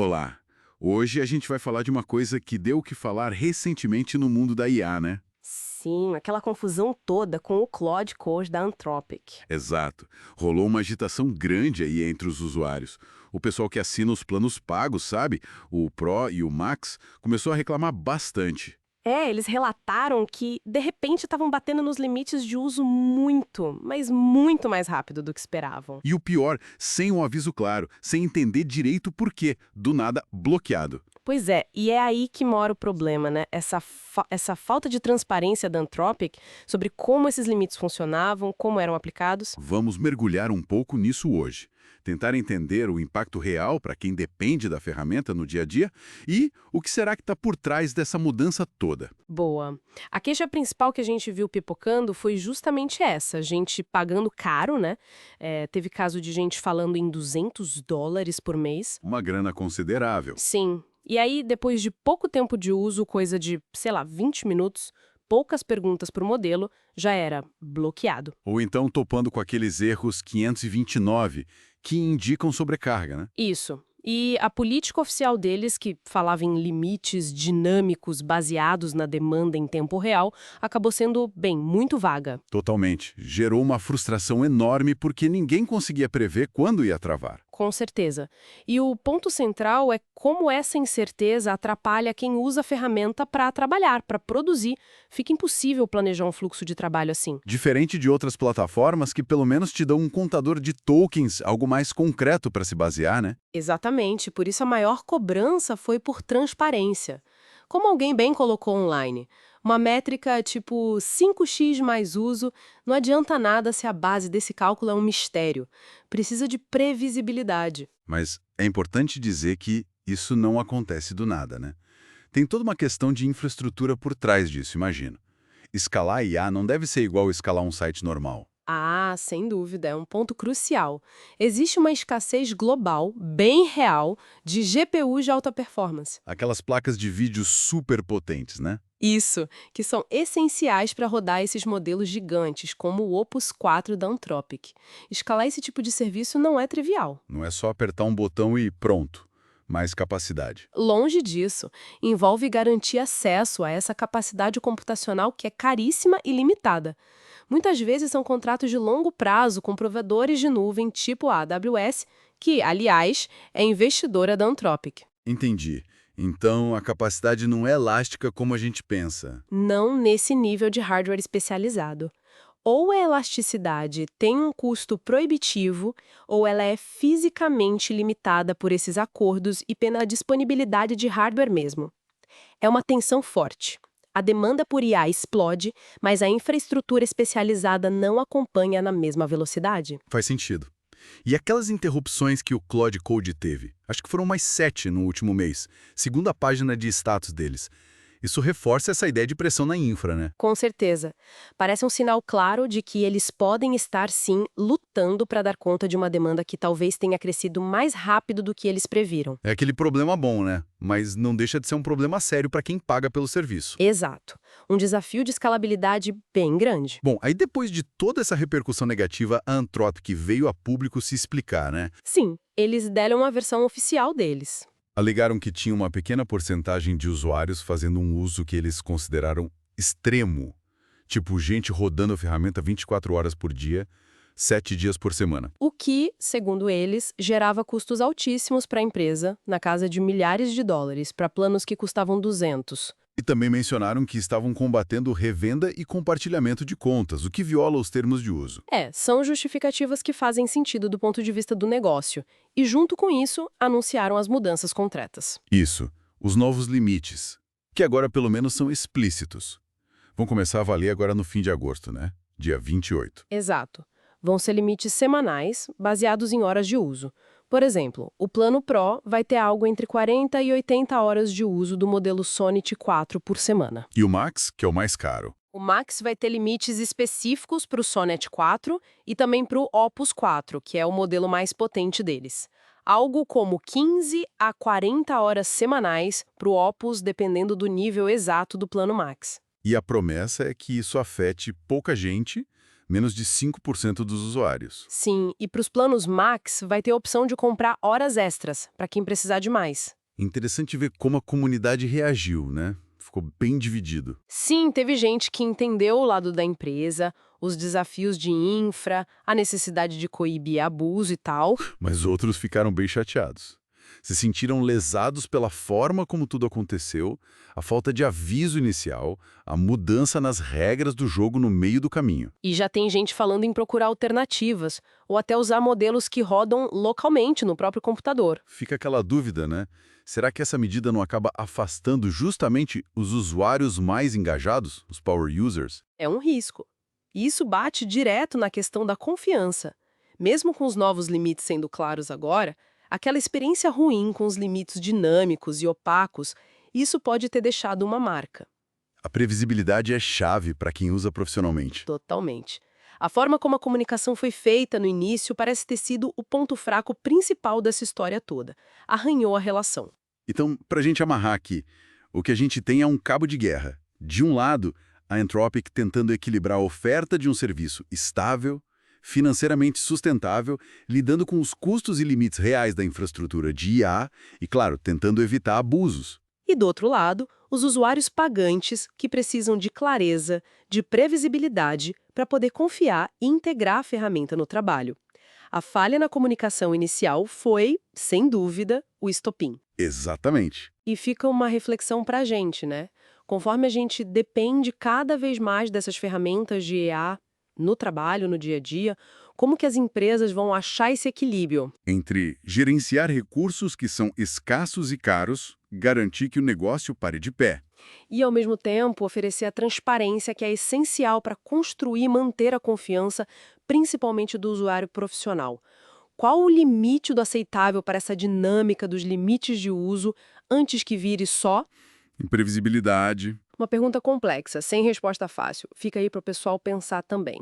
Olá! Hoje a gente vai falar de uma coisa que deu o que falar recentemente no mundo da IA, né? Sim, aquela confusão toda com o Claude Code da Anthropic. Exato. Rolou uma agitação grande aí entre os usuários. O pessoal que assina os planos pagos, sabe? O Pro e o Max, começou a reclamar bastante. Eles relataram que, de repente, estavam batendo nos limites de uso muito, mas muito mais rápido do que esperavam. E o pior, sem um aviso claro, sem entender direito por quê, do nada bloqueado. Pois é, e é aí que mora o problema, né? Essa falta de transparência da Anthropic sobre como esses limites funcionavam, como eram aplicados. Vamos mergulhar um pouco nisso hoje. Tentar entender o impacto real para quem depende da ferramenta no dia a dia e o que será que está por trás dessa mudança toda. Boa. A queixa principal que a gente viu pipocando foi justamente essa, gente pagando caro, né? Teve caso de gente falando em US$ 200 por mês. Uma grana considerável. Sim. E aí, depois de pouco tempo de uso, coisa de, sei lá, 20 minutos, poucas perguntas por modelo, já era bloqueado. Ou então topando com aqueles erros 529 que indicam sobrecarga, né? Isso. E a política oficial deles, que falava em limites dinâmicos baseados na demanda em tempo real, acabou sendo, bem, muito vaga. Totalmente. Gerou uma frustração enorme porque ninguém conseguia prever quando ia travar. Com certeza. E o ponto central é como essa incerteza atrapalha quem usa a ferramenta para trabalhar, para produzir. Fica impossível planejar um fluxo de trabalho assim. Diferente de outras plataformas que pelo menos te dão um contador de tokens, algo mais concreto para se basear, né? Exatamente, por isso a maior cobrança foi por transparência. Como alguém bem colocou online, uma métrica tipo 5x mais uso não adianta nada se a base desse cálculo é um mistério. Precisa de previsibilidade. Mas é importante dizer que isso não acontece do nada, né? Tem toda uma questão de infraestrutura por trás disso, imagino. Escalar IA não deve ser igual escalar um site normal. Ah, sem dúvida, é um ponto crucial. Existe uma escassez global, bem real, de GPUs de alta performance. Aquelas placas de vídeo super potentes, né? Isso, que são essenciais para rodar esses modelos gigantes, como o Opus 4 da Anthropic. Escalar esse tipo de serviço não é trivial. Não é só apertar um botão e pronto. Mais capacidade. Longe disso, envolve garantir acesso a essa capacidade computacional que é caríssima e limitada. Muitas vezes são contratos de longo prazo com provedores de nuvem tipo a AWS, que, aliás, é investidora da Anthropic. Entendi. Então a capacidade não é elástica como a gente pensa. Não nesse nível de hardware especializado. Ou a elasticidade tem um custo proibitivo, ou ela é fisicamente limitada por esses acordos e pela disponibilidade de hardware mesmo. É uma tensão forte. A demanda por IA explode, mas a infraestrutura especializada não acompanha na mesma velocidade. Faz sentido. E aquelas interrupções que o Claude Code teve? Acho que foram mais 7 no último mês, segundo a página de status deles. Isso reforça essa ideia de pressão na infra, né? Com certeza. Parece um sinal claro de que eles podem estar, sim, lutando para dar conta de uma demanda que talvez tenha crescido mais rápido do que eles previram. É aquele problema bom, né? Mas não deixa de ser um problema sério para quem paga pelo serviço. Exato. Um desafio de escalabilidade bem grande. Bom, aí depois de toda essa repercussão negativa, a Anthropic veio a público se explicar, né? Sim, eles deram a versão oficial deles. Alegaram que tinha uma pequena porcentagem de usuários fazendo um uso que eles consideraram extremo, tipo gente rodando a ferramenta 24 horas por dia, 7 dias por semana. O que, segundo eles, gerava custos altíssimos para a empresa, na casa de milhares de dólares, para planos que custavam 200. E também mencionaram que estavam combatendo revenda e compartilhamento de contas, o que viola os termos de uso. São justificativas que fazem sentido do ponto de vista do negócio. E, junto com isso, anunciaram as mudanças concretas. Isso, os novos limites, que agora pelo menos são explícitos. Vão começar a valer agora no fim de agosto, né? Dia 28. Exato. Vão ser limites semanais, baseados em horas de uso. Por exemplo, o plano Pro vai ter algo entre 40 e 80 horas de uso do modelo Sonnet 4 por semana. E o Max, que é o mais caro. O Max vai ter limites específicos para o Sonnet 4 e também para o Opus 4, que é o modelo mais potente deles. Algo como 15 a 40 horas semanais para o Opus, dependendo do nível exato do plano Max. E a promessa é que isso afete pouca gente, menos de 5% dos usuários. Sim, e para os planos Max, vai ter a opção de comprar horas extras, para quem precisar de mais. Interessante ver como a comunidade reagiu, né? Ficou bem dividido. Sim, teve gente que entendeu o lado da empresa, os desafios de infra, a necessidade de coibir abuso e tal. Mas outros ficaram bem chateados. Se sentiram lesados pela forma como tudo aconteceu, a falta de aviso inicial, a mudança nas regras do jogo no meio do caminho. E já tem gente falando em procurar alternativas, ou até usar modelos que rodam localmente no próprio computador. Fica aquela dúvida, né? Será que essa medida não acaba afastando justamente os usuários mais engajados, os power users? É um risco. E isso bate direto na questão da confiança. Mesmo com os novos limites sendo claros agora, aquela experiência ruim com os limites dinâmicos e opacos, isso pode ter deixado uma marca. A previsibilidade é chave para quem usa profissionalmente. Totalmente. A forma como a comunicação foi feita no início parece ter sido o ponto fraco principal dessa história toda. Arranhou a relação. Então, para a gente amarrar aqui, o que a gente tem é um cabo de guerra. De um lado, a Anthropic tentando equilibrar a oferta de um serviço estável, financeiramente sustentável, lidando com os custos e limites reais da infraestrutura de IA e, claro, tentando evitar abusos. E do outro lado, os usuários pagantes que precisam de clareza, de previsibilidade para poder confiar e integrar a ferramenta no trabalho. A falha na comunicação inicial foi, sem dúvida, o estopim. Exatamente. E fica uma reflexão para a gente, né? Conforme a gente depende cada vez mais dessas ferramentas de IA no trabalho, no dia a dia, como que as empresas vão achar esse equilíbrio? Entre gerenciar recursos que são escassos e caros, garantir que o negócio pare de pé. E, ao mesmo tempo, oferecer a transparência que é essencial para construir e manter a confiança, principalmente do usuário profissional. Qual o limite do aceitável para essa dinâmica dos limites de uso antes que vire só? Imprevisibilidade. Uma pergunta complexa, sem resposta fácil. Fica aí para o pessoal pensar também.